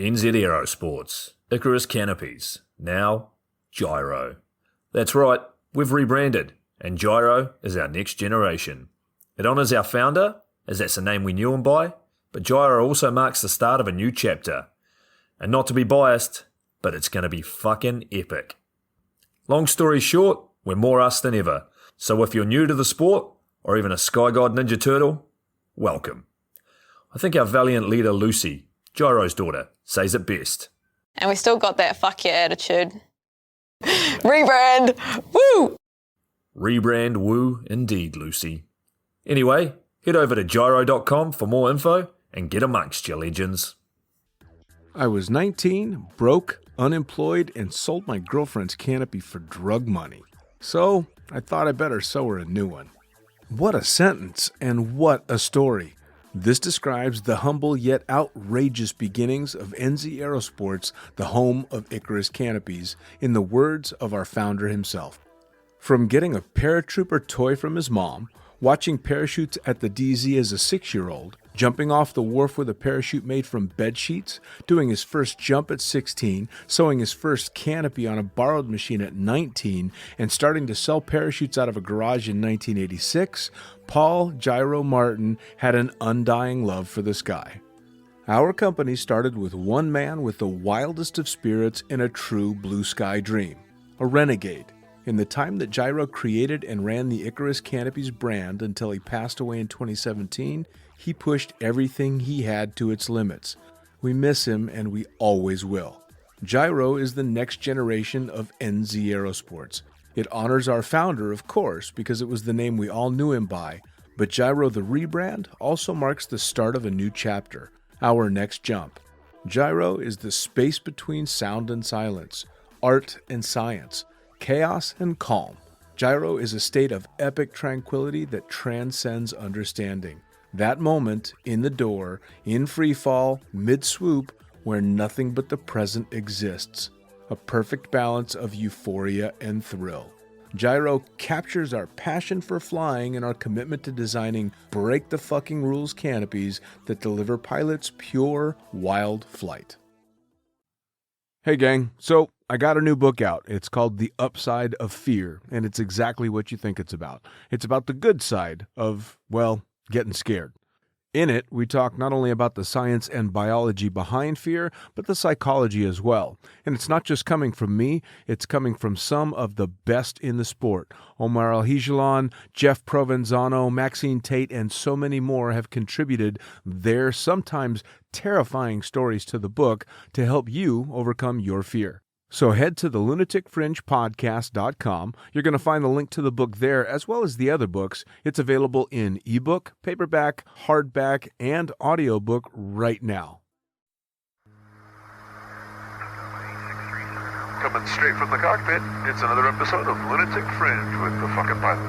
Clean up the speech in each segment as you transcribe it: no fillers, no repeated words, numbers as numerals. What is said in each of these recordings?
NZ Aerosports, Icarus Canopies, now Gyro. That's right, we've rebranded, and Gyro is our next generation. It honours our founder, as that's the name we knew him by, but Gyro also marks the start of a new chapter. And not to be biased, but it's going to be fucking epic. Long story short, we're more us than ever. So if you're new to the sport, or even a Sky God Ninja Turtle, welcome. I think our valiant leader Lucy, Gyro's daughter, says it best. And we still got that fuck yeah attitude. Rebrand! Woo! Rebrand woo indeed, Lucy. Anyway, head over to gyro.com for more info and get amongst you legends. I was 19, broke, unemployed, and sold my girlfriend's canopy for drug money. So I thought I better sew her a new one. What a sentence, and what a story. This describes the humble yet outrageous beginnings of NZ Aerosports, the home of Icarus Canopies, in the words of our founder himself. From getting a paratrooper toy from his mom, watching parachutes at the DZ as a 6-year-old, jumping off the wharf with a parachute made from bed sheets, doing his first jump at 16, sewing his first canopy on a borrowed machine at 19, and starting to sell parachutes out of a garage in 1986, Paul Gyro Martin had an undying love for the sky. Our company started with one man with the wildest of spirits and a true blue sky dream, a renegade. In the time that Gyro created and ran the Icarus Canopies brand until he passed away in 2017, he pushed everything he had to its limits. We miss him, and we always will. Gyro is the next generation of NZ Aerosports. It honors our founder, of course, because it was the name we all knew him by, but Gyro the rebrand also marks the start of a new chapter, our next jump. Gyro is the space between sound and silence, art and science, chaos and calm. Gyro is a state of epic tranquility that transcends understanding. That moment, in the door, in free fall, mid-swoop, where nothing but the present exists. A perfect balance of euphoria and thrill. Gyro captures our passion for flying and our commitment to designing break-the-fucking-rules canopies that deliver pilots pure, wild flight. Hey gang, so I got a new book out. It's called The Upside of Fear, and it's exactly what you think it's about. It's about the good side of, well, getting scared. In it, we talk not only about the science and biology behind fear, but the psychology as well. And it's not just coming from me, it's coming from some of the best in the sport. Omar Alhigelan, Jeff Provenzano, Maxine Tate, and so many more have contributed their sometimes terrifying stories to the book to help you overcome your fear. So head to the lunaticfringepodcast.com. You're going to find the link to the book there, as well as the other books. It's available in ebook, paperback, hardback, and audiobook right now. Coming straight from the cockpit, it's another episode of Lunatic Fringe with the Fuckin pilot.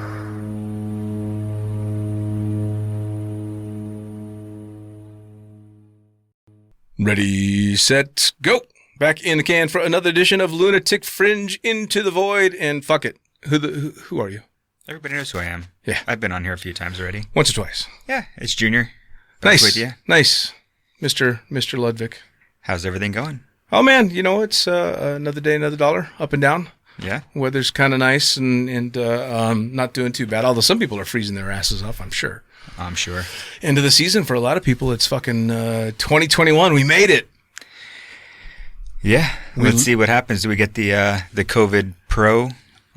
Ready, set, go! Back in the can for another edition of Lunatic Fringe Into the Void, and fuck it. Who are you? Everybody knows who I am. Yeah. I've been on here a few times already. Once or twice. Yeah, it's Junior. Nice. With you. Nice. Mr. Ludvic. How's everything going? Oh man, you know, it's another day, another dollar, up and down. Yeah. Weather's kind of nice and not doing too bad, although some people are freezing their asses off, I'm sure. I'm sure. End of the season for a lot of people, it's fucking 2021. We made it. Yeah. Let's see what happens. Do we get the COVID Pro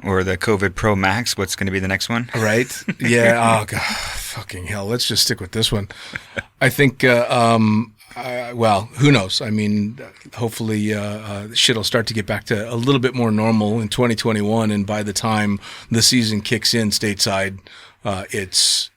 or the COVID Pro Max? What's going to be the next one? Right. Yeah. Oh, God. Fucking hell. Let's just stick with this one. I think, well, who knows? I mean, hopefully shit will start to get back to a little bit more normal in 2021. And by the time the season kicks in stateside, it's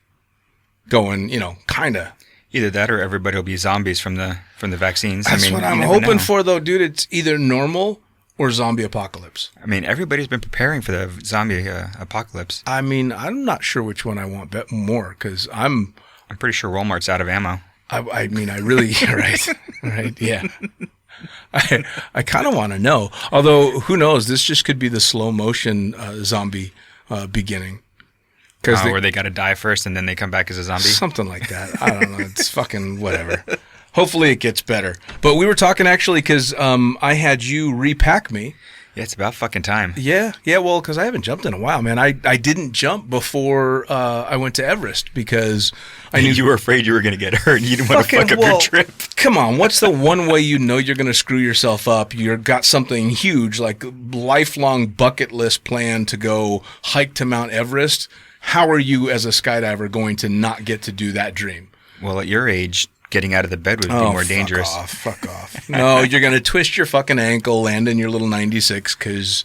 going, kind of. Either that or everybody will be zombies from the vaccines. That's what I'm hoping for, though, dude. It's either normal or zombie apocalypse. I mean, everybody's been preparing for the zombie apocalypse. I mean, I'm not sure which one I want more, because I'm pretty sure Walmart's out of ammo. I mean, I really, right, yeah. I kind of want to know. Although, who knows? This just could be the slow motion zombie beginning. Where they got to die first and then they come back as a zombie? Something like that. I don't know. It's fucking whatever. Hopefully it gets better. But we were talking actually because I had you repack me. Yeah, it's about fucking time. Yeah, well, because I haven't jumped in a while, man. I didn't jump before I went to Everest because I knew you were afraid you were going to get hurt. You didn't want to fuck up your trip. Come on, what's the one way you know you're going to screw yourself up? You've got something huge, like a lifelong bucket list plan to go hike to Mount Everest. How are you as a skydiver going to not get to do that dream? Well, at your age, getting out of the bed would be more dangerous. Fuck off. No, you're going to twist your fucking ankle, land in your little 96 because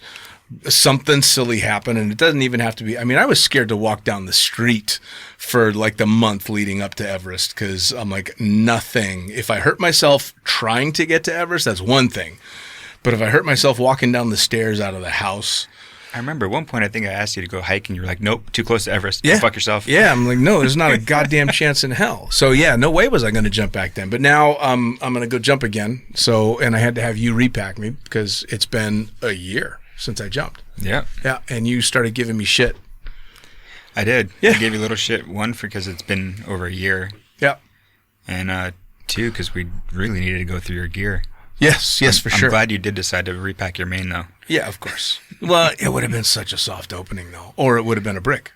something silly happened, and it doesn't even have to be. I mean, I was scared to walk down the street for like the month leading up to Everest because I'm like, nothing. If I hurt myself trying to get to Everest, that's one thing. But if I hurt myself walking down the stairs out of the house... I remember at one point I think I asked you to go hiking. You were like, nope, too close to Everest. Yeah. Go fuck yourself. Yeah, I'm like, no, there's not a goddamn chance in hell. So yeah, no way was I going to jump back then. But now I'm going to go jump again. And I had to have you repack me because it's been a year since I jumped. Yeah. Yeah, and you started giving me shit. I did. Yeah. I gave you a little shit, one, because it's been over a year. Yeah. And two, because we really needed to go through your gear. Yes, for sure. I'm glad you did decide to repack your main, though. Yeah, of course. Well, it would have been such a soft opening, though. Or it would have been a brick.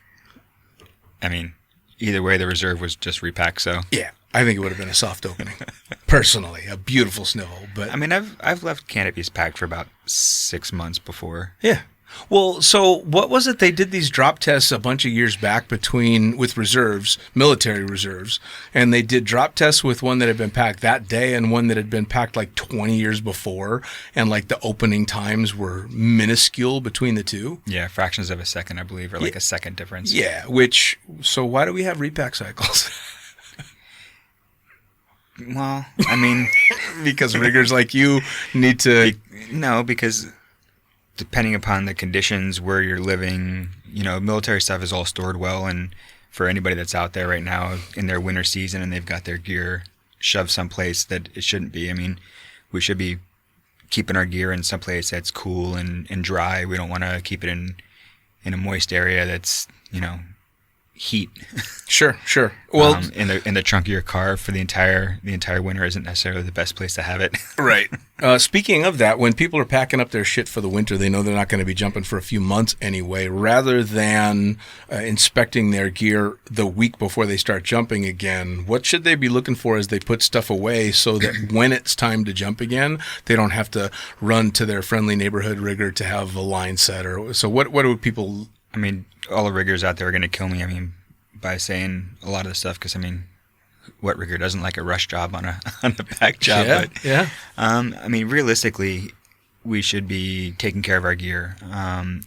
I mean, either way, the reserve was just repacked, so... Yeah, I think it would have been a soft opening. Personally, a beautiful snivel. But I mean, I've left canopies packed for about 6 months before. yeah. Well, so what was it? They did these drop tests a bunch of years back with reserves, military reserves, and they did drop tests with one that had been packed that day and one that had been packed like 20 years before, and like the opening times were minuscule between the two. Yeah, fractions of a second, I believe, or like a second difference. Yeah, so why do we have repack cycles? Well, I mean... Because riggers like you need to... No, because... depending upon the conditions where you're living, military stuff is all stored well. And for anybody that's out there right now in their winter season and they've got their gear shoved someplace that it shouldn't be, I mean, we should be keeping our gear in someplace that's cool and dry. We don't want to keep it in a moist area that's, heat. Sure. Well, in the trunk of your car for the entire winter isn't necessarily the best place to have it. Right. Speaking of that, when people are packing up their shit for the winter, they know they're not going to be jumping for a few months anyway. Rather than inspecting their gear the week before they start jumping again, what should they be looking for as they put stuff away so that when it's time to jump again, they don't have to run to their friendly neighborhood rigger to have a line set? So what do people... I mean, all the riggers out there are going to kill me, by saying a lot of the stuff, because, what rigger doesn't like a rush job on a pack job? Yeah, but, yeah. Realistically, we should be taking care of our gear.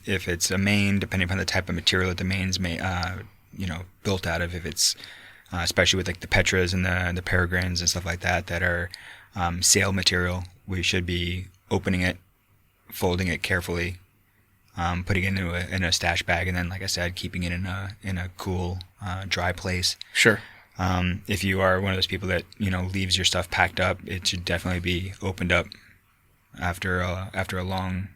If it's a main, depending upon the type of material that the main's built out of, if it's, especially with like the Petras and the Peregrines and stuff like that are sail material, we should be opening it, folding it carefully, putting it in a stash bag, and then, like I said, keeping it in a cool, dry place. Sure. If you are one of those people that leaves your stuff packed up, it should definitely be opened up after a long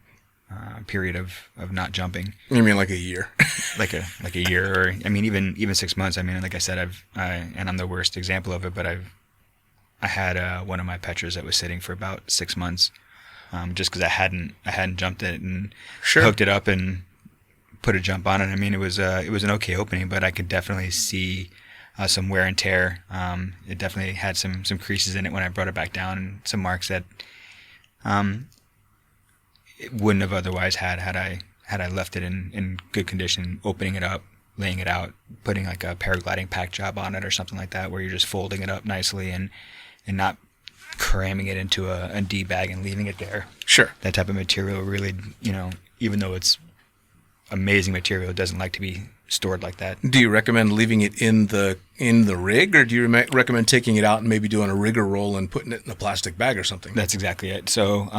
period of not jumping. You mean like a year? like a year, or even 6 months. Like I said, and I'm the worst example of it, but I had one of my Petras that was sitting for about 6 months. Just because I hadn't jumped it and hooked it up and put a jump on it. It was an okay opening, but I could definitely see some wear and tear. It definitely had some creases in it when I brought it back down, and some marks that it wouldn't have otherwise had I left it in good condition, opening it up, laying it out, putting like a paragliding pack job on it or something like that, where you're just folding it up nicely and not cramming it into a D bag and leaving it there. Sure. That type of material really, even though it's amazing material, it doesn't like to be stored like that. Do you recommend leaving it in the rig, or do you recommend taking it out and maybe doing a rigger roll and putting it in a plastic bag or something? That's exactly it. So,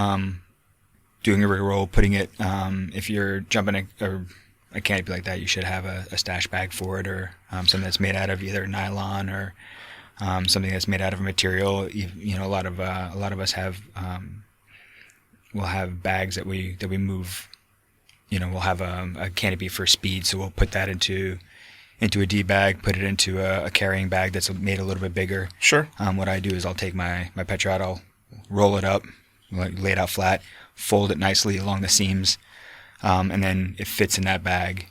doing a rigger roll, putting it, if you're jumping a canopy like that, you should have a stash bag for it, or something that's made out of either nylon or something that's made out of a material. A lot of us have we'll have bags that we move. We'll have a canopy for speed, so we'll put that into into a D bag, put it into a carrying bag that's made a little bit bigger. Sure. What I do is I'll take my Petra out, I'll roll it up, lay it out flat, fold it nicely along the seams, and then it fits in that bag.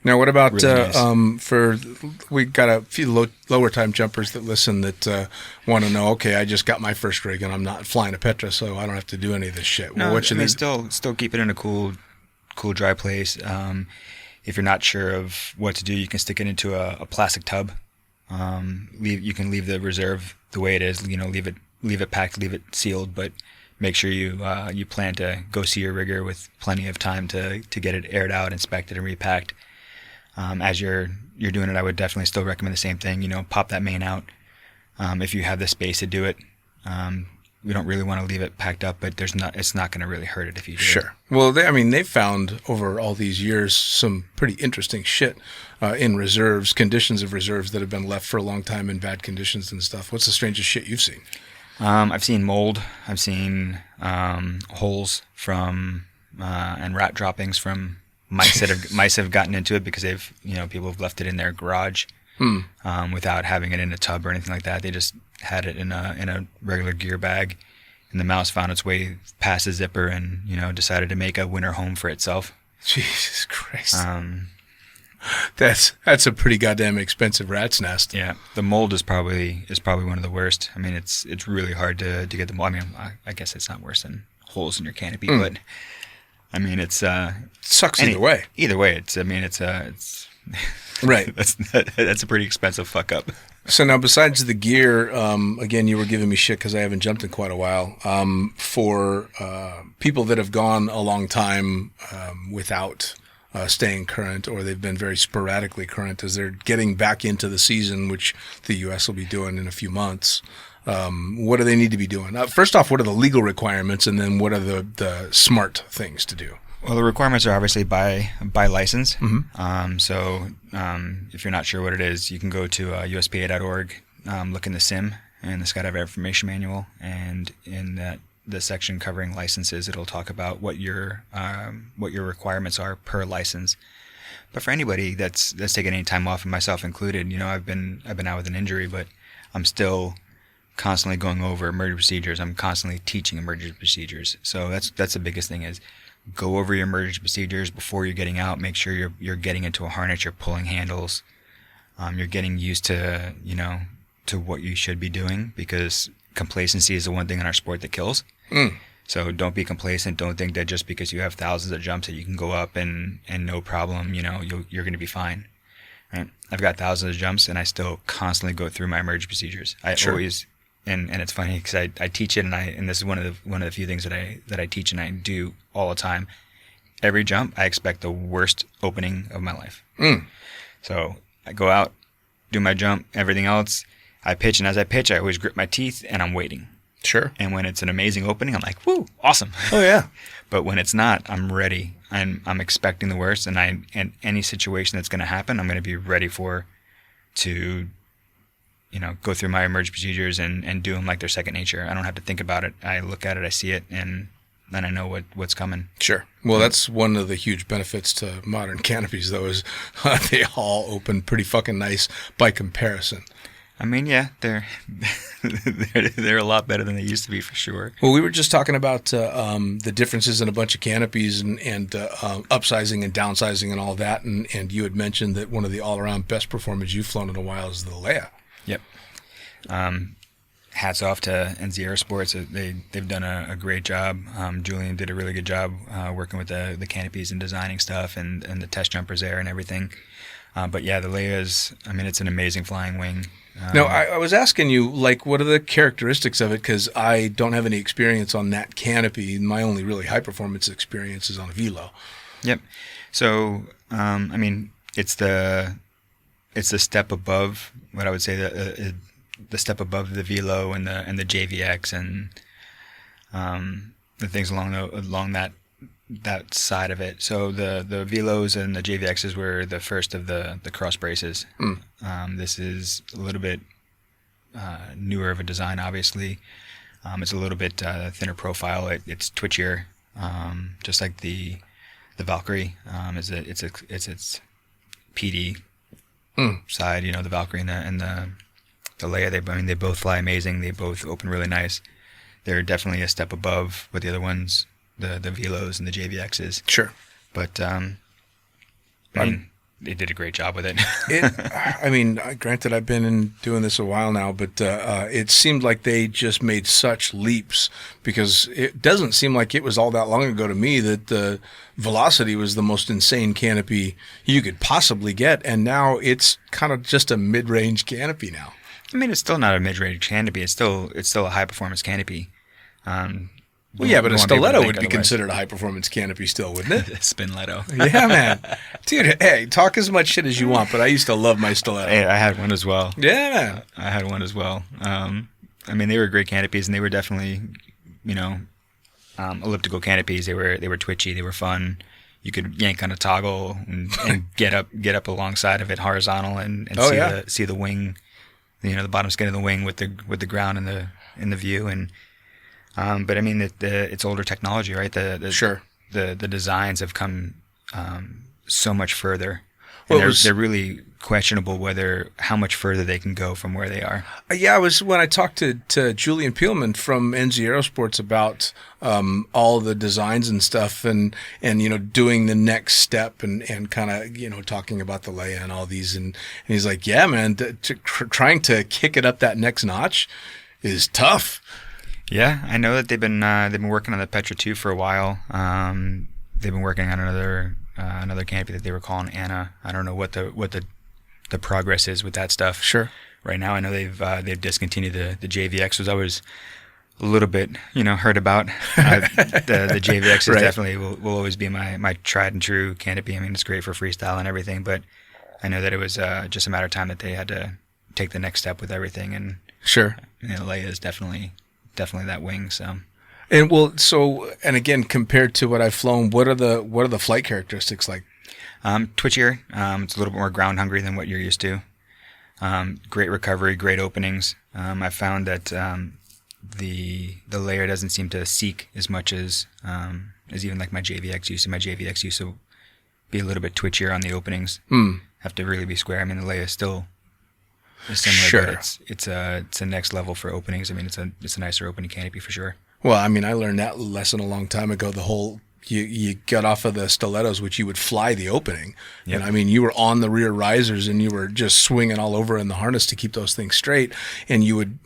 Now, what about Really nice. we got a few lower time jumpers that listen that want to know, okay, I just got my first rig and I'm not flying a Petra, so I don't have to do any of this shit. No, Well, what I should mean, they still keep it in a cool, dry place. If you're not sure of what to do, you can stick it into a plastic tub. You can leave the reserve the way it is. Leave it packed, leave it sealed, but make sure you plan to go see your rigger with plenty of time to get it aired out, inspected, and repacked. As you're doing it, I would definitely still recommend the same thing. Pop that main out if you have the space to do it. We don't really want to leave it packed up, but it's not going to really hurt it if you do. Sure. Well, they've found over all these years some pretty interesting shit in reserves, conditions of reserves that have been left for a long time in bad conditions and stuff. What's the strangest shit you've seen? I've seen mold. I've seen holes from and rat droppings from mice mice have gotten into it because people have left it in their garage without having it in a tub or anything like that. They just had it in a regular gear bag, and the mouse found its way past the zipper and decided to make a winter home for itself. Jesus Christ. That's a pretty goddamn expensive rat's nest. Yeah, the mold is probably one of the worst. I mean, it's really hard to get the mold. I mean, I guess it's not worse than holes in your canopy, but I mean, it's sucks either way. Either way, it's right. That's a pretty expensive fuck up. So now, besides the gear, again, you were giving me shit because I haven't jumped in quite a while. For people that have gone a long time without staying current, or they've been very sporadically current as they're getting back into the season, which the U.S. will be doing in a few months, what do they need to be doing? First off, what are the legal requirements, and then what are the smart things to do? Well, the requirements are obviously by license. Mm-hmm. If you're not sure what it is, you can go to USPA.org, look in the SIM and the Skydiver Information Manual, and in the section covering licenses, it'll talk about what your requirements are per license. But for anybody that's taking any time off, and myself included, I've been out with an injury, but I'm still constantly going over emergency procedures. I'm constantly teaching emergency procedures. So that's the biggest thing is go over your emergency procedures before you're getting out. Make sure you're getting into a harness, you're pulling handles, you're getting used to to what you should be doing, because complacency is the one thing in our sport that kills. So don't be complacent. Don't think that just because you have thousands of jumps that you can go up and no problem, you're going to be fine. Right? I've got thousands of jumps and I still constantly go through my emergency procedures. I always, and it's funny because I teach it, and this is one of the few things that I teach and I do all the time. Every jump, I expect the worst opening of my life. So I go out, do my jump, everything else. I pitch, and as I pitch, I always grip my teeth and I'm waiting. Sure. And when it's an amazing opening, I'm like, woo, awesome. Oh yeah. But when it's not, I'm ready. I'm expecting the worst, and any situation that's going to happen, I'm going to be ready to go through my emergency procedures and do them like they're second nature. I don't have to think about it. I look at it, I see it, and then I know what's coming. Sure. Well, that's one of the huge benefits to modern canopies, though, is they all open pretty fucking nice by comparison. I mean, yeah, they're a lot better than they used to be, for sure. Well, we were just talking about the differences in a bunch of canopies and upsizing and downsizing and all that, and you had mentioned that one of the all-around best performers you've flown in a while is the Leia. Yep. Hats off to NZ Aerosports. They've done a great job. Julian did a really good job working with the canopies and designing stuff and the test jumpers there and everything. But yeah, the Leia's, I mean, it's an amazing flying wing. No, I was asking you, like, what are the characteristics of it? Because I don't have any experience on that canopy. My only really high-performance experience is on a Velo. Yep. So, I mean, it's the step above what I would say the step above the Velo and the JVX and the things along that side of it. So the Velos and the JVXs were the first of the cross braces. This is a little bit newer of a design, obviously. It's a little bit thinner profile. It's twitchier, just like the Valkyrie. It's its PD side. You know, the Valkyrie and the Leia. They both fly amazing. They both open really nice. They're definitely a step above what the other ones, the Velos and the JVXs. Sure. But I mean, they did a great job with it. Granted, I've been doing this a while now, but it seemed like they just made such leaps, because it doesn't seem like it was all that long ago to me that the Velocity was the most insane canopy you could possibly get, and now it's kind of just a mid-range canopy now. I mean, it's still not a mid-range canopy. It's still a high-performance canopy. Well, yeah, but a stiletto would be considered a high-performance canopy still, wouldn't it? Spinletto. Yeah, man. Dude, hey, talk as much shit as you want, but I used to love my stiletto. Hey, I had one as well. Yeah, man. I had one as well. I mean, they were great canopies, and they were definitely, elliptical canopies. They were twitchy. They were fun. You could yank on a toggle and get up alongside of it horizontal and see the wing, the bottom skin of the wing with the ground in the view. And but I mean, it's older technology, right? Sure. The designs have come so much further. And they're really questionable how much further they can go from where they are. Yeah, when I talked to Julian Peelman from NZ Aerosports about all the designs and stuff, and doing the next step, and kind of talking about the Leia and all these, and he's like, yeah, man, trying to kick it up that next notch is tough. Yeah, I know that they've been working on the Petra 2 for a while. They've been working on another canopy that they were calling Anna. I don't know what the progress is with that stuff. Sure. Right now, I know they've discontinued the JVX, which I was a little bit heard about. The JVX is right. Definitely will always be my tried and true canopy. I mean, it's great for freestyle and everything, but I know that it was just a matter of time that they had to take the next step with everything. And sure, Leia is definitely that wing. So. And again, compared to what I've flown, what are the flight characteristics like? Twitchier. It's a little bit more ground hungry than what you're used to. Great recovery, great openings. I found that the layer doesn't seem to seek as much as even like my JVX used to. My JVX used to be a little bit twitchier on the openings. Have to really be square. I mean, the layer is still similar, sure. But it's a next level for openings. I mean, it's a nicer opening canopy for sure. Well, I mean, I learned that lesson a long time ago. The whole you got off of the stilettos, which you would fly the opening, yep. And I mean, you were on the rear risers and you were just swinging all over in the harness to keep those things straight, and you would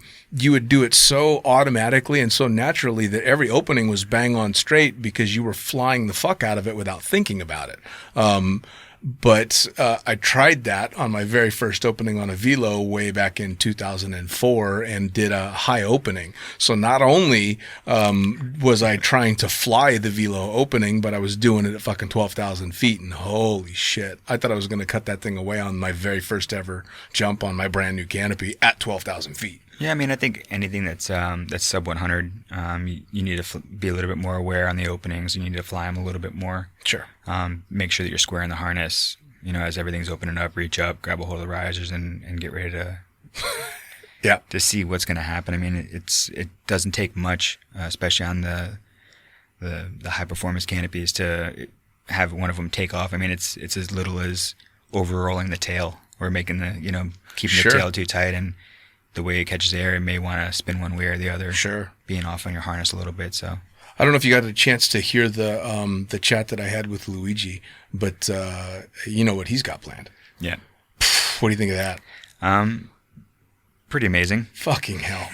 do it so automatically and so naturally that every opening was bang on straight because you were flying the fuck out of it without thinking about it. But I tried that on my very first opening on a Velo way back in 2004 and did a high opening. So not only was I trying to fly the Velo opening, but I was doing it at fucking 12,000 feet. And holy shit, I thought I was going to cut that thing away on my very first ever jump on my brand new canopy at 12,000 feet. Yeah, I mean, I think anything that's sub 100, you need to be a little bit more aware on the openings. You need to fly them a little bit more. Sure. Make sure that you're square in the harness. As everything's opening up, reach up, grab a hold of the risers, and get ready to to see what's going to happen. I mean, it doesn't take much, especially on the high performance canopies, to have one of them take off. I mean, it's as little as overrolling the tail or making keeping Sure. the tail too tight, and the way it catches air, it may want to spin one way or the other. Sure. Being off on your harness a little bit. So I don't know if you got a chance to hear the chat that I had with Luigi, but you know what he's got planned. yeah, What do you think of that? pretty amazing. Fucking hell.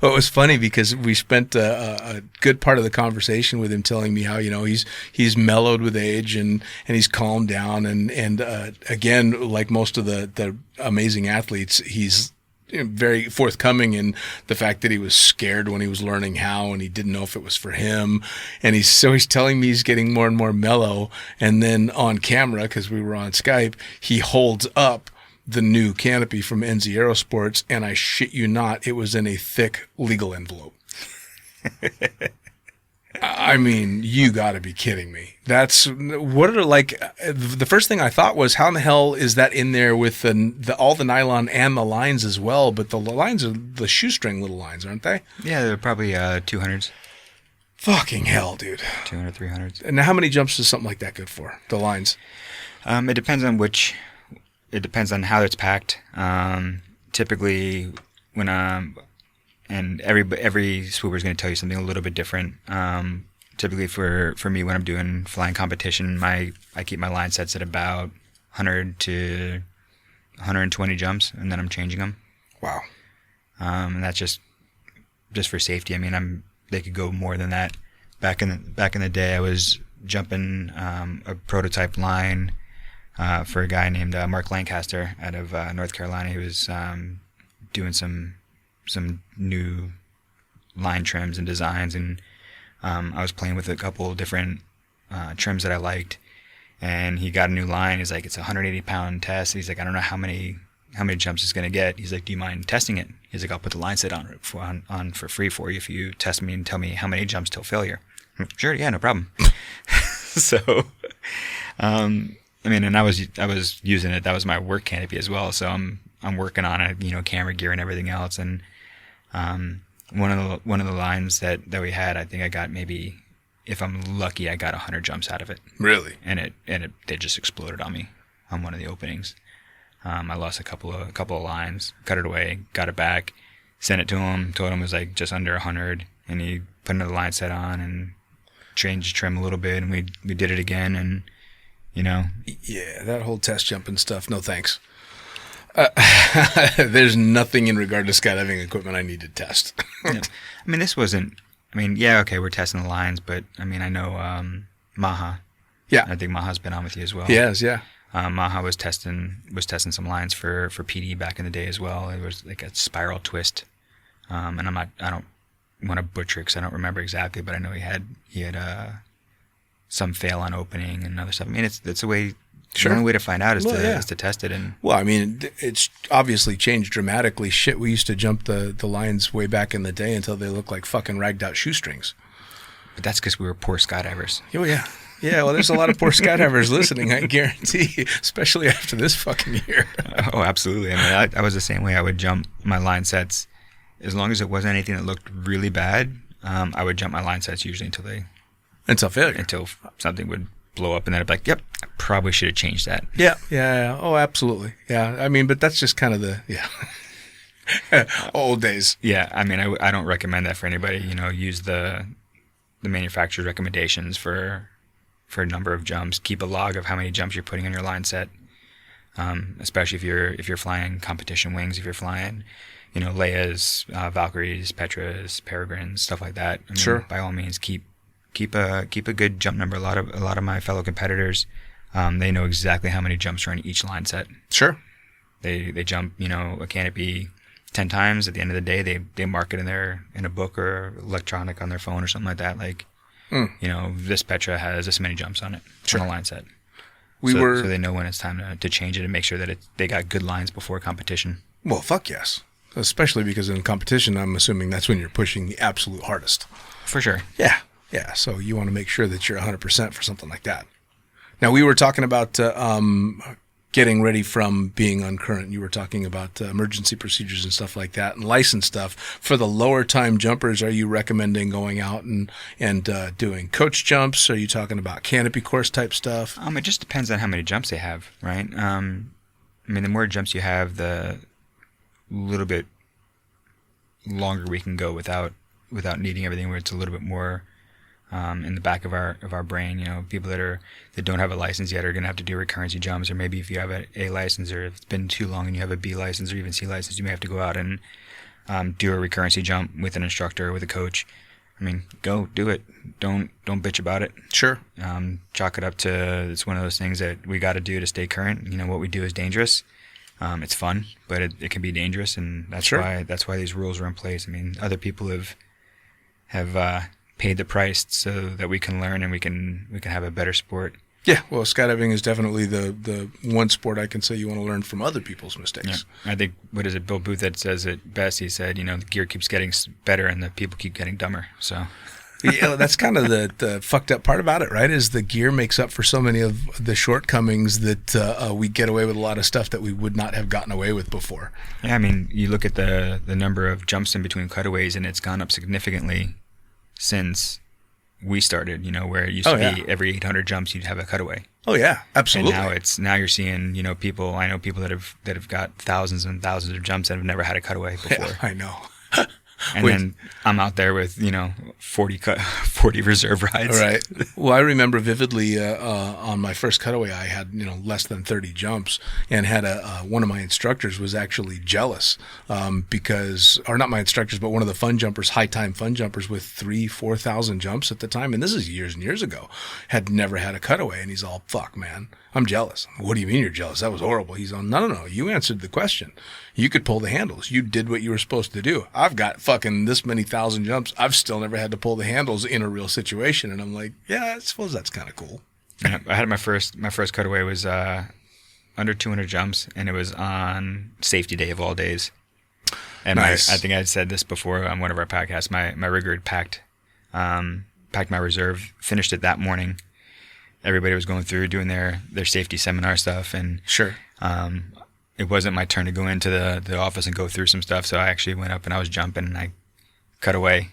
Well, it was funny because we spent a good part of the conversation with him telling me how, he's mellowed with age and he's calmed down. And again, like most of the amazing athletes, he's very forthcoming in the fact that he was scared when he was learning how, and he didn't know if it was for him. And he's telling me he's getting more and more mellow. And then on camera, because we were on Skype, he holds up the new canopy from NZ Aerosports, and I shit you not, it was in a thick legal envelope. I mean, you got to be kidding me. The first thing I thought was, how in the hell is that in there with all the nylon and the lines as well? But the lines are the shoestring little lines, aren't they? Yeah, they're probably 200s. Fucking hell, dude. 200, 300s. And how many jumps is something like that good for, the lines? It depends on which it depends on how it's packed. Typically, when and every swooper is going to tell you something a little bit different. Typically, for me, when I'm doing flying competition, I keep my line sets at about 100 to 120 jumps, and then I'm changing them. Wow. And that's just for safety. I mean, they could go more than that. Back in the day, I was jumping a prototype line for a guy named Mark Lancaster out of North Carolina. He was doing some new line trims and designs, and I was playing with a couple different trims that I liked. And he got a new line. He's like, it's a 180-pound test. He's like, I don't know how many jumps it's going to get. He's like, do you mind testing it? He's like, I'll put the line set on for free for you if you test me and tell me how many jumps till failure. I'm like, sure, yeah, no problem. So, I mean, and I was using it. That was my work canopy as well. So I'm working on it, camera gear and everything else. And one of the lines that we had, I think I got maybe, if I'm lucky, I got 100 jumps out of it. Really? And they just exploded on me on one of the openings. I lost a couple of lines, cut it away, got it back, sent it to him, told him it was like just under 100, and he put another line set on and changed the trim a little bit, and we did it again, and Yeah, that whole test jumping stuff, no thanks. There's nothing in regard to skydiving equipment I need to test. Yeah. I mean, this wasn't. I mean, yeah, okay, we're testing the lines, but I mean, I know Maha. Yeah, I think Maha's been on with you as well. Yes, yeah. Maha was testing some lines for PD back in the day as well. It was like a spiral twist, and I don't want to butcher it because I don't remember exactly, but I know he had some fail on opening and other stuff. I mean, it's a way. Sure. The only way to find out is to test it. And well, I mean, it's obviously changed dramatically. Shit, we used to jump the lines way back in the day until they looked like fucking ragged out shoestrings. But that's because we were poor skydivers. Oh, yeah. Yeah, well, there's a lot of poor skydivers listening, I guarantee, especially after this fucking year. Oh, absolutely. I mean, I was the same way. I would jump my line sets. As long as it wasn't anything that looked really bad, I would jump my line sets usually until failure. Until something would blow up, and then I'd be like, yep, I probably should have changed that. Yeah. Oh, absolutely. Yeah, I mean, but that's just kind of old days. Yeah, I mean, I don't recommend that for anybody. Use the manufacturer's recommendations for a number of jumps. Keep a log of how many jumps you're putting on your line set, especially if you're flying competition wings, if you're flying, Leia's, Valkyries, Petras, Peregrines, stuff like that. I mean, sure. By all means, keep a good jump number. A lot of my fellow competitors, they know exactly how many jumps are in each line set. Sure. They jump, a canopy 10 times. At the end of the day, they mark it in a book or electronic on their phone or something like that. Like, this Petra has this many jumps on it on a line set. So they know when it's time to change it and make sure that they got good lines before competition. Well, fuck yes. Especially because in competition, I'm assuming that's when you're pushing the absolute hardest. For sure. Yeah. Yeah. So you want to make sure that you're 100% for something like that. Now, we were talking about getting ready from being uncurrent. You were talking about emergency procedures and stuff like that and license stuff. For the lower time jumpers, are you recommending going out and doing coach jumps? Are you talking about canopy course type stuff? It just depends on how many jumps they have, right? I mean, the more jumps you have, the little bit longer we can go without needing everything, where it's a little bit more in the back of our brain. People that don't have a license yet are going to have to do recurrency jumps, or maybe if you have a license, or if it's been too long and you have a B license or even C license, you may have to go out and do a recurrency jump with an instructor or with a coach. I mean, go do it. Don't bitch about it. Sure. Chalk it up to, it's one of those things that we got to do to stay current. What we do is dangerous. It's fun, but it can be dangerous, and that's why these rules are in place. I mean, other people have paid the price so that we can learn and we can have a better sport. Yeah, well, skydiving is definitely the one sport I can say you want to learn from other people's mistakes. Yeah. I think, what is it, Bill Booth that says it best? He said, the gear keeps getting better and the people keep getting dumber. So, yeah, that's kind of the fucked up part about it, right? Is the gear makes up for so many of the shortcomings that we get away with a lot of stuff that we would not have gotten away with before. Yeah, I mean, you look at the number of jumps in between cutaways, and it's gone up significantly since we started, where it used to be every 800 jumps you'd have a cutaway. Oh yeah, absolutely. And now you're seeing, people. I know people that have got thousands and thousands of jumps and have never had a cutaway before. Yeah, I know. And then I'm out there with 40 reserve rides. Right. Well, I remember vividly on my first cutaway, I had less than 30 jumps, and had one of my instructors was actually jealous because, or not my instructors, but one of the fun jumpers, high time fun jumpers with 4,000 jumps at the time, and this is years and years ago, had never had a cutaway, and he's all, "Fuck, man, I'm jealous." "What do you mean you're jealous? That was horrible." He's on, no, you answered the question. You could pull the handles. You did what you were supposed to do. I've got fucking this many thousand jumps. I've still never had to pull the handles in a real situation. And I'm like, yeah, I suppose that's kind of cool. Yeah, I had my first cutaway was under 200 jumps, and it was on safety day of all days. And nice. I think I said this before on one of our podcasts. My rigger had packed my reserve, finished it that morning. Everybody was going through doing their safety seminar stuff, and sure. It wasn't my turn to go into the office and go through some stuff, so I actually went up and I was jumping, and I cut away,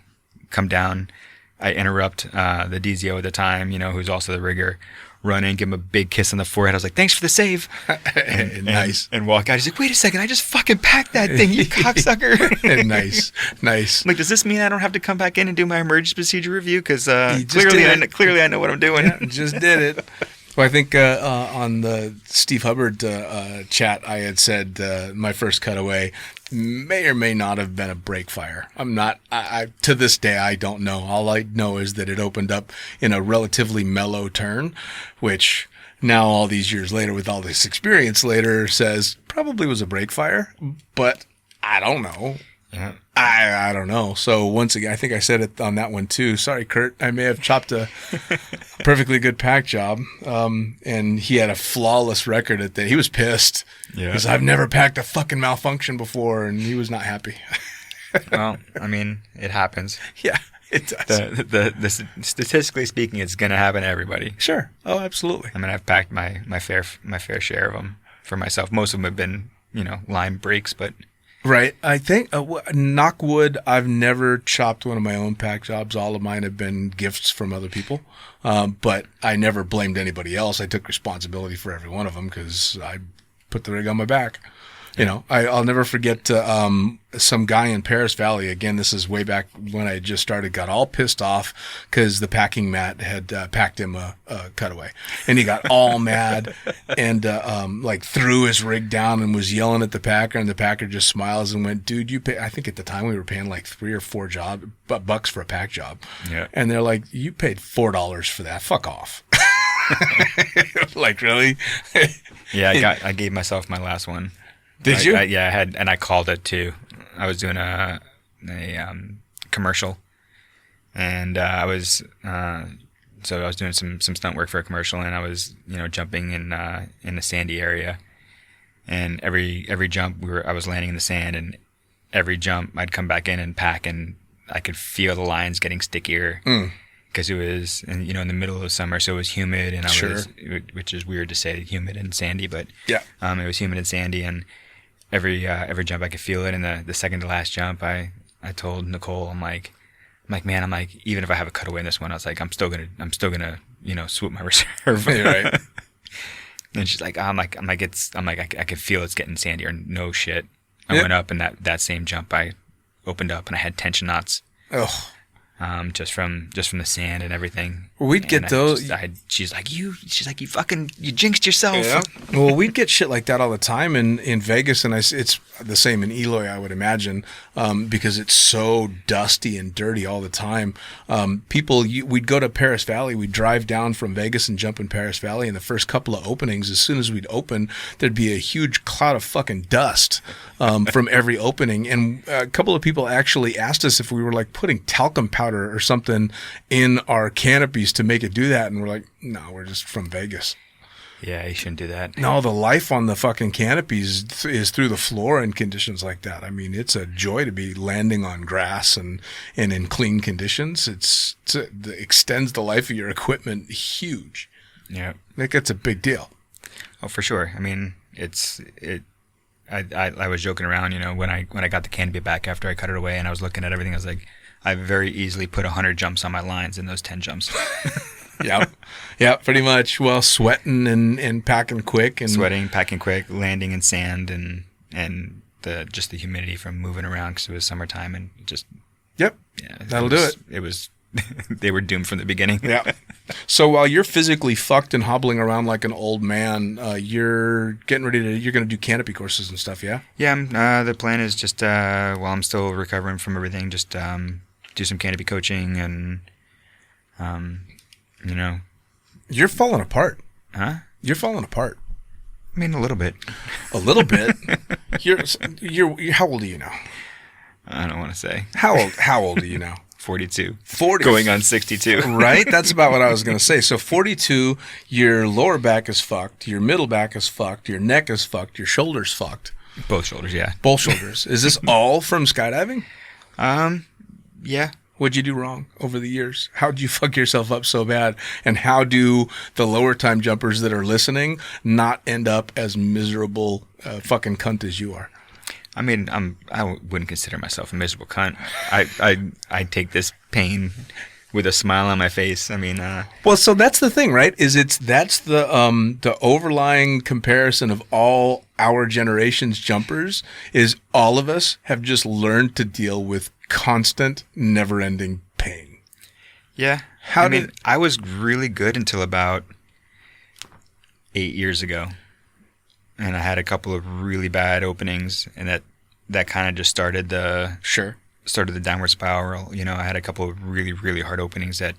come down. I interrupt the DZO at the time, who's also the rigger, run in, give him a big kiss on the forehead. I was like, "Thanks for the save." Nice. And walk out. He's like, "Wait a second, I just fucking packed that thing, you cocksucker." Nice. I'm like, does this mean I don't have to come back in and do my emergency procedure review? Because clearly I know what I'm doing. Yeah, just did it. Well, I think on the Steve Hubbard chat, I had said my first cutaway may or may not have been a brake fire. I'm not, to this day, I don't know. All I know is that it opened up in a relatively mellow turn, which now all these years later, with all this experience later, says probably was a brake fire, but I don't know. Yeah. I don't know. So once again, I think I said it on that one too. Sorry, Kurt. I may have chopped a perfectly good pack job. And he had a flawless record at that. He was pissed because I've never packed a fucking malfunction before, and he was not happy. Well, I mean, it happens. Yeah, it does. The statistically speaking, it's going to happen to everybody. Sure. Oh, absolutely. I mean, I've packed my fair share of them for myself. Most of them have been, line breaks, but. Right. I think, knock wood, I've never chopped one of my own pack jobs. All of mine have been gifts from other people. But I never blamed anybody else. I took responsibility for every one of them because I put the rig on my back. I'll never forget some guy in Paris Valley. Again, this is way back when I just started. Got all pissed off because the packing mat had packed him a cutaway, and he got all mad and threw his rig down and was yelling at the packer. And the packer just smiles and went, "Dude, you pay." I think at the time we were paying like $3 or $4 bucks for a pack job. Yeah. And they're like, "You paid $4 for that? Fuck off." Like, really? Yeah, I gave myself my last one. Did you? I had, and I called it too. I was doing a commercial, and I was doing some stunt work for a commercial, and I was jumping in the sandy area, and every jump I was landing in the sand, and every jump I'd come back in and pack, and I could feel the lines getting stickier. Because it was, in the middle of the summer, so it was humid, and which is weird to say, humid and sandy, but it was humid and sandy, and every jump I could feel it. And the second to last jump, I told Nicole, I'm like, man, even if I have a cutaway in this one, I was like, I'm still gonna swoop my reserve. Right. And she's like, I could feel it's getting sandier. No shit. I went up, and that same jump, I opened up, and I had tension knots. Oh. Just from the sand and everything. We'd get those. She's like, you jinxed yourself. Yeah. Well, we'd get shit like that all the time in Vegas, and it's the same in Eloy, I would imagine, because it's so dusty and dirty all the time. We'd go to Paris Valley. We'd drive down from Vegas and jump in Paris Valley, and the first couple of openings, as soon as we'd open, there'd be a huge cloud of fucking dust from every opening. And a couple of people actually asked us if we were like putting talcum powder or something in our canopies to make it do that, and we're like, no, we're just from Vegas. Yeah, you shouldn't do that. No, the life on the fucking canopies is through the floor in conditions like that. I mean, it's a joy to be landing on grass and in clean conditions. It extends the life of your equipment huge. Yeah, I think that's a big deal. Oh, for sure. I mean, I was joking around, when I got the canopy back after I cut it away, and I was looking at everything. I was like, I very easily put 100 jumps on my lines in those 10 jumps. Yeah, pretty much. Well, sweating and packing quick. And Sweating, packing quick, landing in sand, and just the humidity from moving around because it was summertime and just... Yep, yeah, that'll do it. It was... they were doomed from the beginning. Yeah. So while you're physically fucked and hobbling around like an old man, you're getting ready to... You're going to do canopy courses and stuff, yeah? Yeah, the plan is just, while I'm still recovering from everything, just do some canopy coaching and, you know... You're falling apart. Huh? You're falling apart. I mean, a little bit. A little bit? You're how old are you now? I don't want to say. How old are you now? 42. 40. Going on 62. Right? That's about what I was going to say. So 42, your lower back is fucked, your middle back is fucked, your neck is fucked, your shoulders fucked. Both shoulders, yeah. Both shoulders. Is this all from skydiving? Yeah. What'd you do wrong over the years? How'd you fuck yourself up so bad? And how do the lower time jumpers that are listening not end up as miserable fucking cunt as you are? I mean, I wouldn't consider myself a miserable cunt. I take this pain with a smile on my face. I mean, well, so that's the thing, right? That's the overlying comparison of all our generation's jumpers is all of us have just learned to deal with constant, never-ending pain. Yeah. I mean, I was really good until about 8 years ago. And I had a couple of really bad openings, and that kind of just started the downward spiral. You know, I had a couple of really, really hard openings that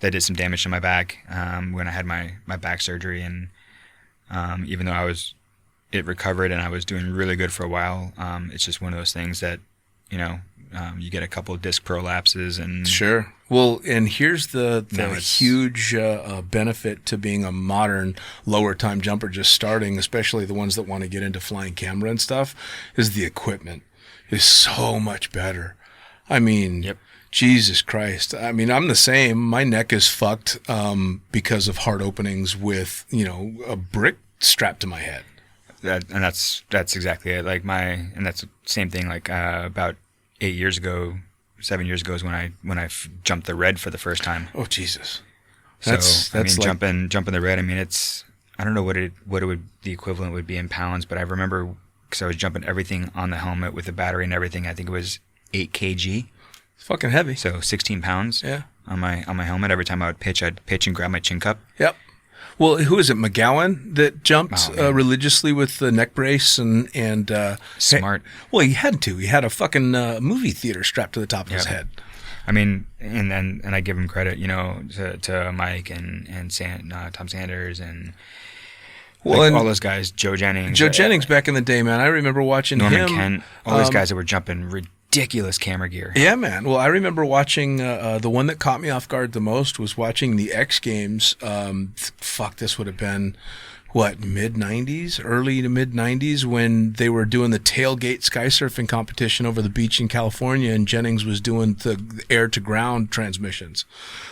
did some damage to my back when I had my back surgery. And even though it recovered and I was doing really good for a while, it's just one of those things that, you know, you get a couple of disc prolapses and... Sure. Well, and here's the huge benefit to being a modern lower time jumper just starting, especially the ones that want to get into flying camera and stuff, is the equipment is so much better. I mean, Yep. Jesus Christ. I mean, I'm the same. My neck is fucked because of hard openings with, you know, a brick strapped to my head. That's exactly it. Like that's the same thing. Like about 7 years ago is when I jumped the red for the first time. Oh Jesus! That's jumping the red. I mean, I don't know what the equivalent would be in pounds, but I remember because I was jumping everything on the helmet with the battery and everything. I think it was 8 kg. It's fucking heavy. So 16 pounds. Yeah. On my helmet. Every time I'd pitch and grab my chin cup. Yep. Well, who is it? McGowan that jumped religiously with the neck brace and smart. Well, he had to. He had a fucking movie theater strapped to the top of his head. I mean, and I give him credit, you know, to Mike and Tom Sanders and all those guys, Joe Jennings. Joe Jennings back in the day, man. I remember watching Norman him. Kent, all those guys that were jumping ridiculous camera gear. Yeah, man. Well, I remember watching the one that caught me off guard the most was watching the X Games. This would have been mid-90s, early to mid-90s when they were doing the tailgate sky surfing competition over the beach in California, and Jennings was doing the air-to-ground transmissions.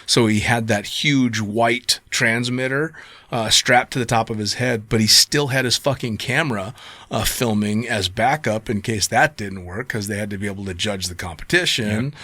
So he had that huge white transmitter strapped to the top of his head, but he still had his fucking camera filming as backup in case that didn't work because they had to be able to judge the competition. Yep.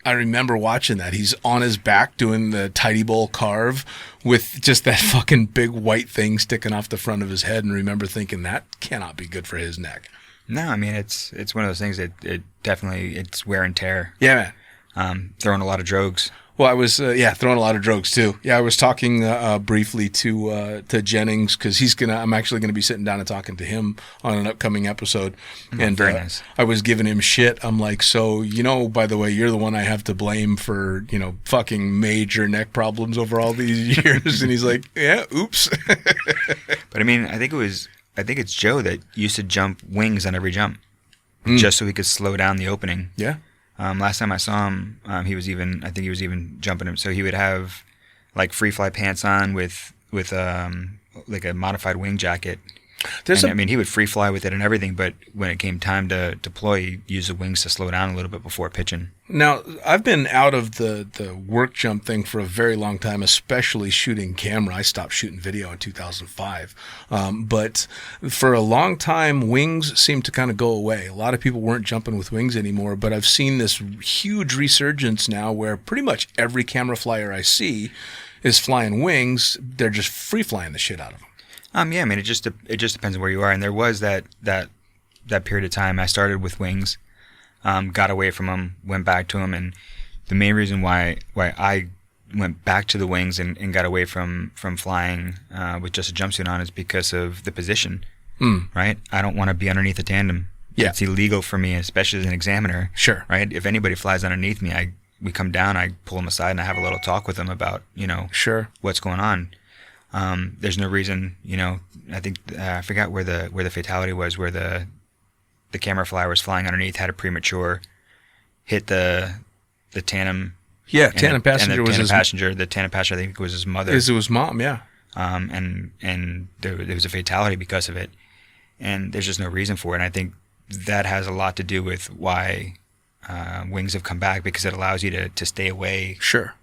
I remember watching that. He's on his back doing the tidy bowl carve with just that fucking big white thing sticking off the front of his head, and remember thinking that cannot be good for his neck. No, I mean, it's one of those things that it definitely, it's wear and tear. Yeah, man. Throwing a lot of drogues. Well, I was throwing a lot of drugs too. Yeah, I was talking briefly to Jennings because I'm actually gonna be sitting down and talking to him on an upcoming episode. And very nice. I was giving him shit. I'm like, so by the way, you're the one I have to blame for fucking major neck problems over all these years. And he's like, yeah, oops. But I mean, I think it's Joe that used to jump wings on every jump just so he could slow down the opening. Yeah. Last time I saw him, he was even jumping him. So he would have like free fly pants on with like a modified wing jacket. I mean, he would free fly with it and everything, but when it came time to deploy, he used the wings to slow down a little bit before pitching. Now, I've been out of the work jump thing for a very long time, especially shooting camera. I stopped shooting video in 2005. But for a long time, wings seemed to kind of go away. A lot of people weren't jumping with wings anymore, but I've seen this huge resurgence now where pretty much every camera flyer I see is flying wings. They're just free flying the shit out of them. Yeah, I mean, it just depends on where you are. And there was that period of time I started with wings, got away from them, went back to them, and the main reason why I went back to the wings and got away from flying with just a jumpsuit on is because of the position. Right? I don't want to be underneath a tandem. Yeah. It's illegal for me, especially as an examiner. Sure. Right? If anybody flies underneath me, we come down, I pull them aside, and I have a little talk with them about Sure. what's going on. There's no reason, I think I forgot where the fatality was, where the camera flyer was flying underneath, had a premature, hit the tandem. Yeah, tandem passenger was his passenger. The tandem passenger, I think, was his mother. It was mom, yeah. And there was a fatality because of it, and there's just no reason for it. And I think that has a lot to do with why wings have come back, because it allows you to stay away. Sure.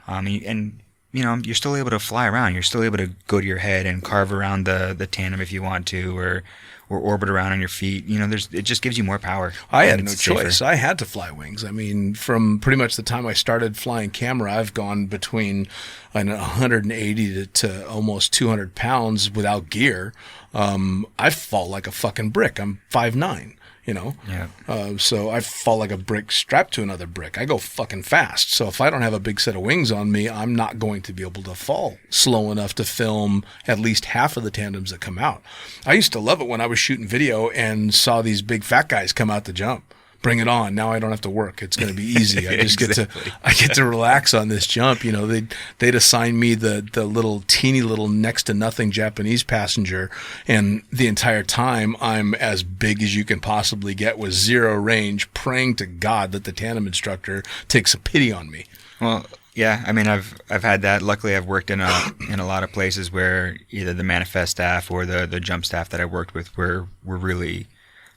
And you're still able to fly around. You're still able to go to your head and carve around the tandem if you want to, or orbit around on your feet. It just gives you more power. I had no choice. I had to fly wings. I mean, from pretty much the time I started flying camera, I've gone between 180 to almost 200 pounds without gear. I fall like a fucking brick. I'm 5'9". Yeah. So I fall like a brick strapped to another brick. I go fucking fast. So if I don't have a big set of wings on me, I'm not going to be able to fall slow enough to film at least half of the tandems that come out. I used to love it when I was shooting video and saw these big fat guys come out to jump. Bring it on. Now I don't have to work. It's going to be easy. I just get to relax on this jump. They'd assign me the little teeny little next to nothing Japanese passenger, and the entire time I'm as big as you can possibly get with zero range, praying to God that the tandem instructor takes a pity on me. Well, yeah. I mean, I've had that. Luckily, I've worked in a lot of places where either the manifest staff or the jump staff that I worked with were really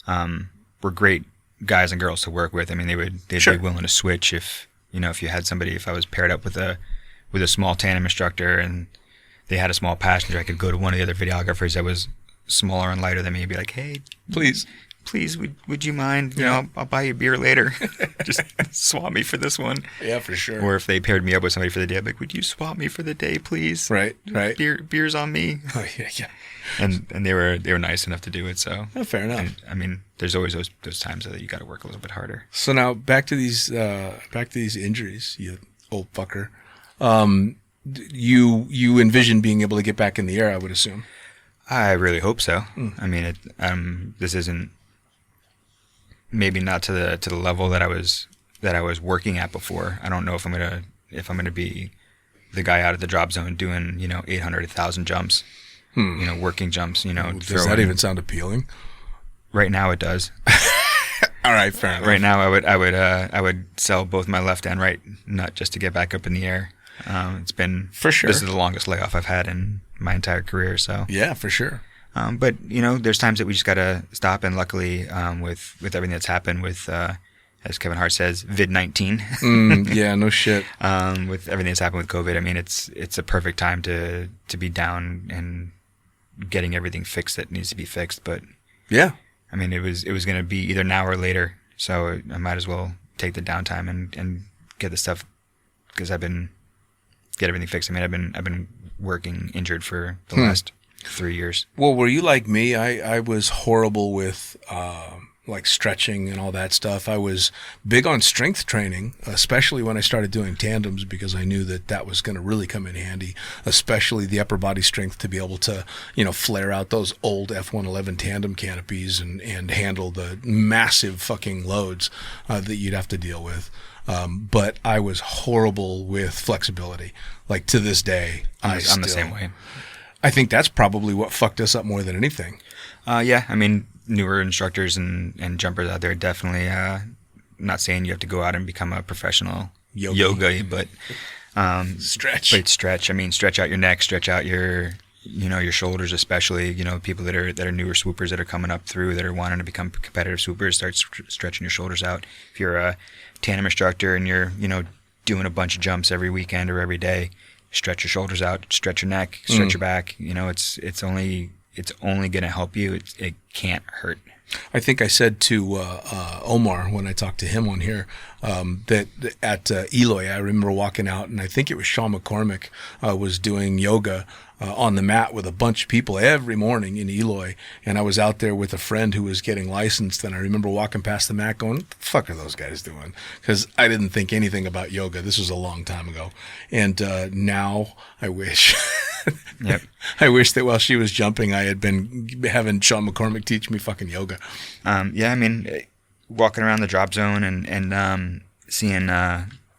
were great guys and girls to work with. I mean, they'd Sure. be willing to switch if you had somebody. If I was paired up with a small tandem instructor and they had a small passenger, I could go to one of the other videographers that was smaller and lighter than me and be like, hey, please, would you mind? Yeah. I'll buy you a beer later. Just swap me for this one. Yeah, for sure. Or if they paired me up with somebody for the day, I'd be like, would you swap me for the day, please? Right. Beer's on me. Oh, yeah. And they were nice enough to do it. So Fair enough. and, I mean, there's always those times that you got to work a little bit harder. So now back to these injuries, you old fucker. You envision being able to get back in the air, I would assume. I really hope so. I mean, this isn't maybe not to the level that I was working at before. I don't know if I'm gonna be the guy out at the drop zone doing 800, 1,000 jumps, working jumps. Does that even sound appealing? Right now it does. All right, fair enough. Right now I would sell both my left and right nut just to get back up in the air. It's been For sure. This is the longest layoff I've had in my entire career. So Yeah, for sure. but there's times that we just gotta stop, and luckily with everything that's happened with as Kevin Hart says, vid-19. Yeah, no shit. With everything that's happened with COVID, I mean it's a perfect time to be down and getting everything fixed that needs to be fixed. But Yeah. I mean, it was going to be either now or later, so I might as well take the downtime and get the stuff, because get everything fixed. I mean, I've been working injured for the last 3 years. Well, were you like me? I was horrible with like stretching and all that stuff. I was big on strength training, especially when I started doing tandems, because I knew that was going to really come in handy, especially the upper body strength to be able to, flare out those old F-111 tandem canopies and handle the massive fucking loads that you'd have to deal with. But I was horrible with flexibility. Like to this day, I'm the same way. I think that's probably what fucked us up more than anything. Yeah, I mean, newer instructors and jumpers out there definitely, not saying you have to go out and become a professional yogi, but Stretch. But stretch. I mean, stretch out your neck, stretch out your your shoulders, especially, people that are newer swoopers that are coming up through that are wanting to become competitive swoopers, start stretching your shoulders out. If you're a tandem instructor and you're, doing a bunch of jumps every weekend or every day, stretch your shoulders out, stretch your neck, stretch your back. It's only going to help you. It can't hurt. I think I said to Omar when I talked to him on here that at Eloy, I remember walking out, and I think it was Sean McCormick was doing yoga on the mat with a bunch of people every morning in Eloy, and I was out there with a friend who was getting licensed, and I remember walking past the mat going, what the fuck are those guys doing? Because I didn't think anything about yoga. This was a long time ago. And now I wish... Yep. I wish that while she was jumping, I had been having Sean McCormick teach me fucking yoga. Walking around the drop zone and seeing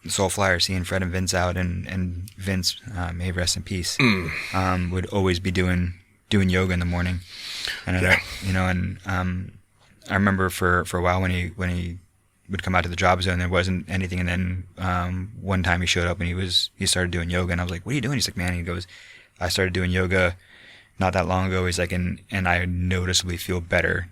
Soulfly, seeing Fred and Vince out, and Vince, may he rest in peace, would always be doing yoga in the morning. And I remember for a while when he would come out to the drop zone, there wasn't anything, and then one time he showed up and he started doing yoga, and I was like, what are you doing? He's like, man, he goes, I started doing yoga not that long ago. He's like, and I noticeably feel better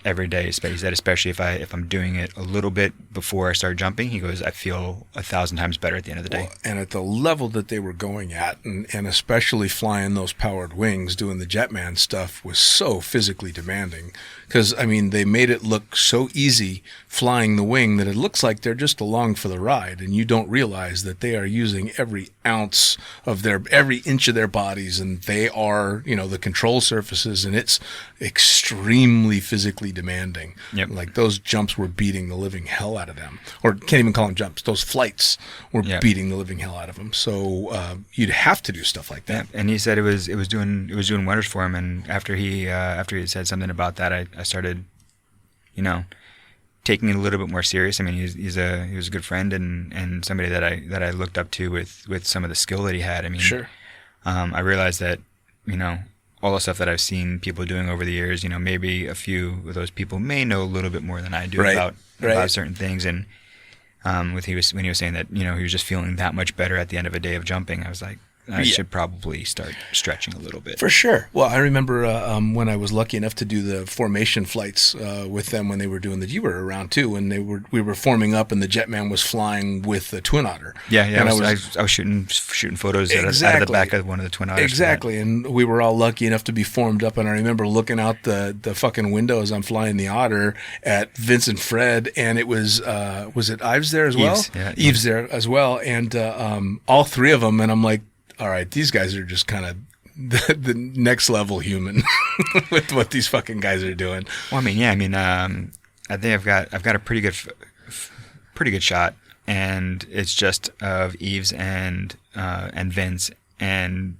every day. He said, especially if I'm doing it a little bit before I start jumping. He goes, I feel 1,000 times better at the end of the day. Well, and at the level that they were going at, and especially flying those powered wings, doing the Jetman stuff was so physically demanding. Because, they made it look so easy flying the wing that it looks like they're just along for the ride, and you don't realize that they are using every ounce of every inch of their bodies, and they are, the control surfaces, and it's extremely physically demanding. Yep. Like those jumps were beating the living hell out of them. Or can't even call them jumps. Those flights were beating the living hell out of them. So you'd have to do stuff like that. Yeah. And he said it was doing wonders for him. And after he had said something about that, I started, taking it a little bit more serious. He was a good friend and somebody that I looked up to with some of the skill that he had. Sure. I realized that, all the stuff that I've seen people doing over the years, maybe a few of those people may know a little bit more than I do about certain things. And when he was saying that, he was just feeling that much better at the end of a day of jumping, I was like, I should probably start stretching a little bit. For sure. Well, I remember when I was lucky enough to do the formation flights with them when they were doing that. You were around too when we were forming up and the Jetman was flying with the Twin Otter. Yeah. And I was shooting photos out of the back of one of the Twin Otters. Exactly. And we were all lucky enough to be formed up. And I remember looking out the fucking window as I'm flying the Otter at Vince and Fred. And it was it Ives there as well? Eves, yeah. Eves there as well. And all three of them. And I'm like, all right, these guys are just kind of the next level human with what these fucking guys are doing. Well, I think I've got a pretty good shot, and it's just of Eves and Vince, and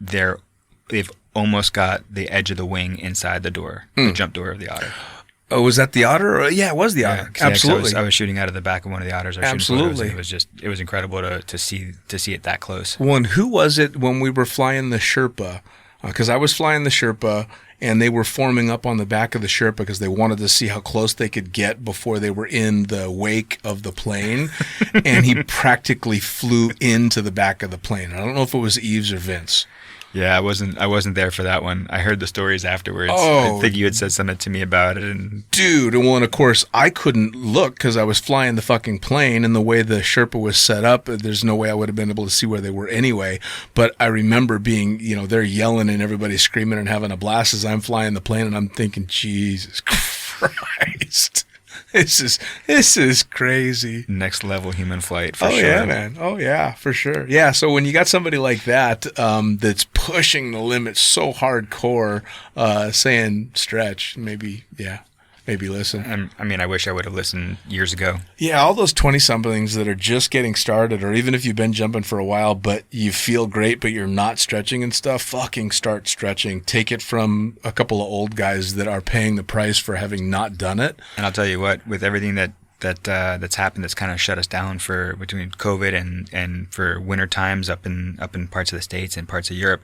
they've almost got the edge of the wing inside the door, the jump door of the Otter. Oh, was that the Otter? Yeah, it was the Otter. Yeah, absolutely. I was shooting out of the back of one of the Otters. Absolutely. It was incredible to see it that close. Well, and who was it when we were flying the Sherpa? Because I was flying the Sherpa, and they were forming up on the back of the Sherpa because they wanted to see how close they could get before they were in the wake of the plane. And he practically flew into the back of the plane. I don't know if it was Eves or Vince. Yeah, I wasn't there for that one. I heard the stories afterwards. Oh, I think you had said something to me about it. Dude, well, and of course, I couldn't look because I was flying the fucking plane, and the way the Sherpa was set up, there's no way I would have been able to see where they were anyway. But I remember being, they're yelling and everybody's screaming and having a blast as I'm flying the plane, and I'm thinking, Jesus Christ. This is crazy. Next level human flight for sure. Oh yeah, man. Oh yeah, for sure. Yeah. So when you got somebody like that that's pushing the limits so hardcore, saying stretch, maybe listen. I wish I would have listened years ago. Yeah, all those 20-somethings that are just getting started, or even if you've been jumping for a while, but you feel great, but you're not stretching and stuff, fucking start stretching. Take it from a couple of old guys that are paying the price for having not done it. And I'll tell you what, with everything that's happened, that's kind of shut us down between COVID and for winter times up in parts of the States and parts of Europe.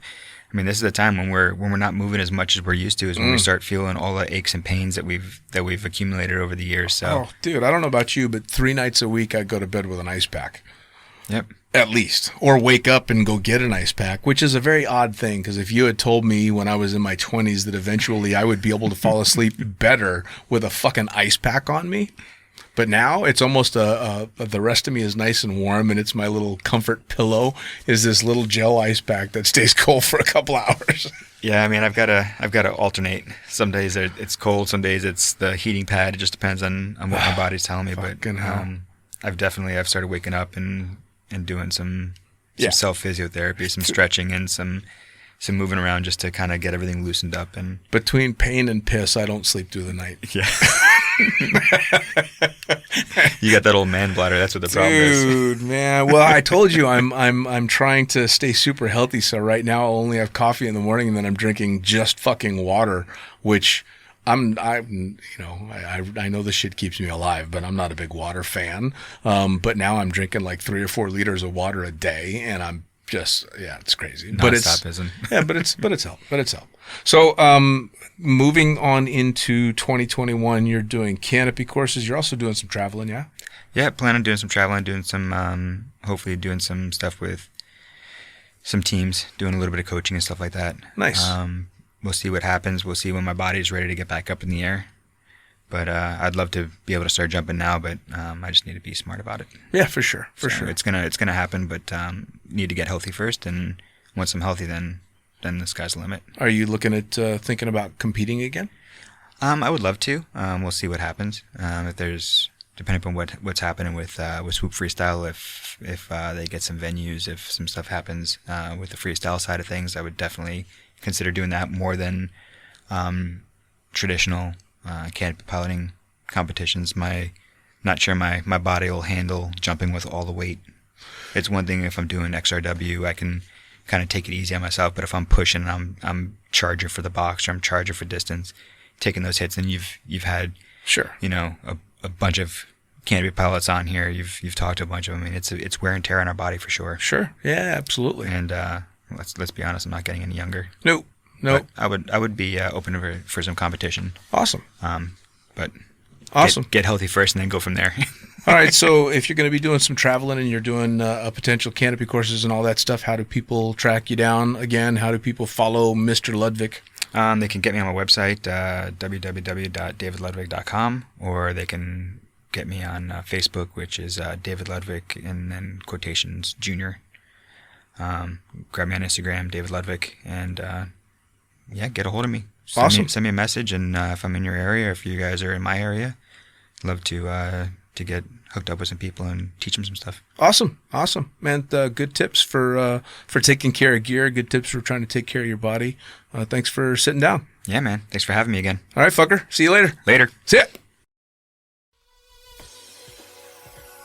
This is a time when we're not moving as much as we're used to, is when we start feeling all the aches and pains that we've accumulated over the years. So, dude, I don't know about you, but 3 nights a week I go to bed with an ice pack. Yep. At least. Or wake up and go get an ice pack, which is a very odd thing, because if you had told me when I was in my 20s that eventually I would be able to fall asleep better with a fucking ice pack on me, but now it's almost the rest of me is nice and warm, and it's my little comfort pillow is this little gel ice pack that stays cold for a couple hours. Yeah, I mean, I've got to alternate. Some days it's cold, some days it's the heating pad. It just depends on what my body's telling me. But I've started waking up and doing some self physiotherapy, some stretching, and some moving around just to kind of get everything loosened up. And between pain and piss, I don't sleep through the night. Yeah. You got that old man bladder. That's what the problem is. Dude, man. Well, I told you I'm trying to stay super healthy. So right now I'll only have coffee in the morning, and then I'm drinking just fucking water, which I know this shit keeps me alive, but I'm not a big water fan. But now I'm drinking like 3 or 4 liters of water a day, and I'm just, it's crazy. But it's help. So, moving on into 2021, you're doing canopy courses. You're also doing some traveling, yeah? Yeah, plan on doing some traveling, doing some, hopefully doing some stuff with some teams, doing a little bit of coaching and stuff like that. Nice. We'll see what happens. We'll see when my body's ready to get back up in the air. But I'd love to be able to start jumping now, but I just need to be smart about it. Yeah, for sure. Sure. It's gonna happen, but need to get healthy first, and once I'm healthy, then the sky's the limit. Are you looking at thinking about competing again? I would love to. We'll see what happens. If there's, depending on what's happening with Swoop Freestyle, if they get some venues, if some stuff happens with the freestyle side of things, I would definitely consider doing that more than traditional canopy piloting competitions. Not sure my body will handle jumping with all the weight. It's one thing if I'm doing XRW, I can kind of take it easy on myself, but if I'm pushing and I'm charging for the box or I'm charging for distance, taking those hits, and you've had a bunch of canopy pilots on here. You've talked to a bunch of them. I mean, it's wear and tear on our body for sure. Sure. Yeah, absolutely. And let's be honest, I'm not getting any younger. No. But I would be open for some competition. Awesome. But awesome. Get healthy first and then go from there. All right. So if you're going to be doing some traveling and you're doing potential canopy courses and all that stuff, how do people track you down again? How do people follow Mr. Ludvic? They can get me on my website, www.davidludvic.com, or they can get me on Facebook, which is David Ludvic and then quotations Junior. Grab me on Instagram, David Ludvic, and get a hold of me. Send me a message, and if I'm in your area, or if you guys are in my area, I'd love to get hooked up with some people and teach them some stuff. Awesome, man. Good tips for taking care of gear. Good tips for trying to take care of your body. Thanks for sitting down. Yeah, man. Thanks for having me again. All right, fucker. See you later. Later. See ya.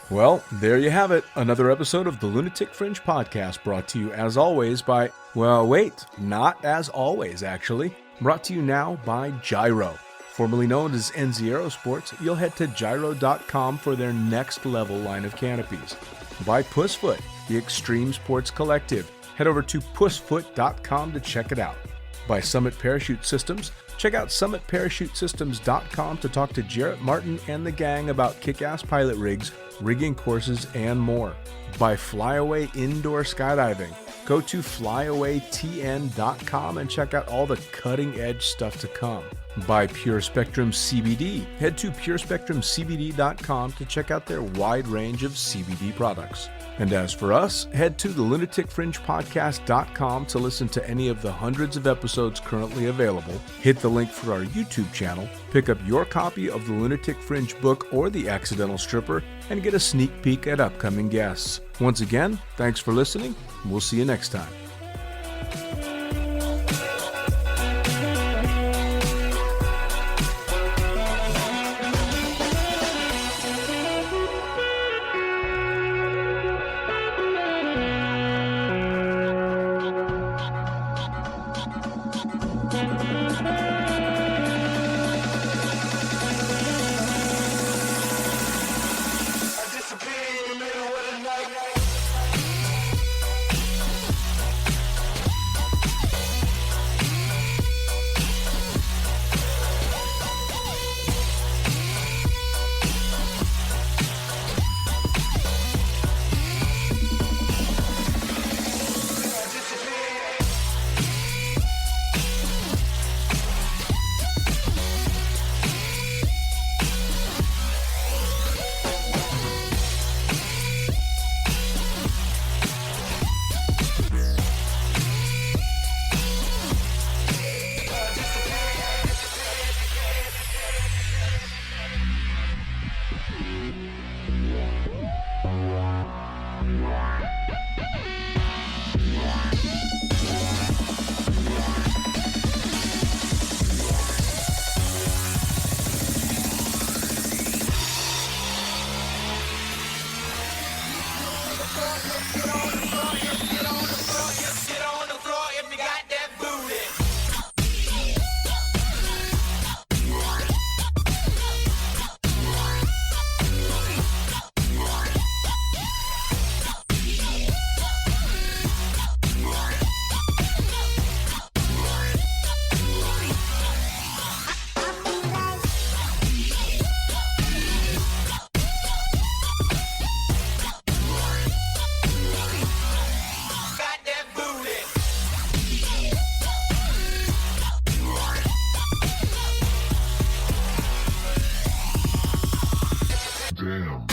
Well, there you have it. Another episode of the Lunatic Fringe podcast, brought to you as always by, not as always, actually. Brought to you now by Gyro. Formerly known as NZ Aerosports, you'll head to gyro.com for their next level line of canopies. By Pussfoot, the Extreme Sports Collective. Head over to pussfoot.com to check it out. By Summit Parachute Systems, check out summitparachutesystems.com to talk to Jarrett Martin and the gang about kick-ass pilot rigs, rigging courses, and more. By Flyaway Indoor Skydiving, go to flyawaytn.com and check out all the cutting-edge stuff to come. By Pure Spectrum CBD, head to purespectrumcbd.com to check out their wide range of CBD products. And as for us, head to the lunaticfringepodcast.com to listen to any of the hundreds of episodes currently available, hit the link for our YouTube channel, pick up your copy of the Lunatic Fringe book or The Accidental Stripper, and get a sneak peek at upcoming guests. Once again, thanks for listening. We'll see you next time. Damn.